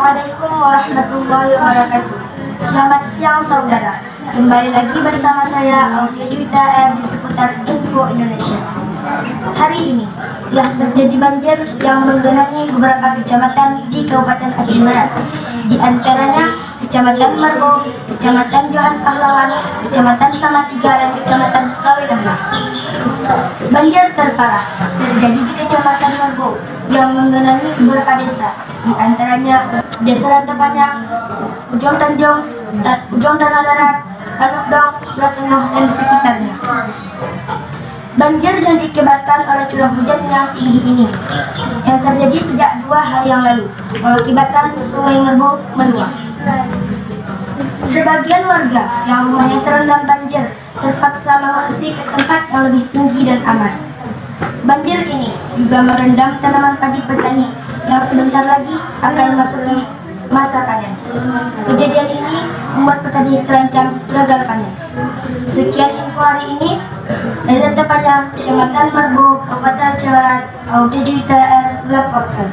Assalamualaikum warahmatullahi wabarakatuh. Selamat siang saudara. Kembali lagi bersama saya Autia Juwita di seputar Info Indonesia. Hari ini telah terjadi banjir yang menggenangi beberapa kecamatan di Kabupaten Aceh Barat. Di antaranya Kecamatan Marbo, Kecamatan Johan Pahlawan, Kecamatan Samatiga, dan Kecamatan Kawinambah. Banjir terparah terjadi di Kecamatan Marbo yang menggenangi beberapa desa, di antaranya Desa Rantapanjang, Ujung Tanjung, Ujung Tanah Darat, Ranupdong, Pulau Tengah, dan sekitarnya. Banjir yang diakibatkan oleh curah hujan yang tinggi ini yang terjadi sejak 2 hari yang lalu mengakibatkan Sungai Marbo meluap. Sebagian warga yang rumahnya terendam banjir terpaksa mengungsi ke tempat yang lebih tinggi dan aman. Banjir ini juga merendam tanaman padi petani yang sebentar lagi akan memasuki masa panen. Kejadian ini membuat petani terancam gagal panen. Sekian info hari ini dari Rantapanjang, Kecamatan Marbo, Kabupaten Aceh Barat, Autia Juwita melaporkan.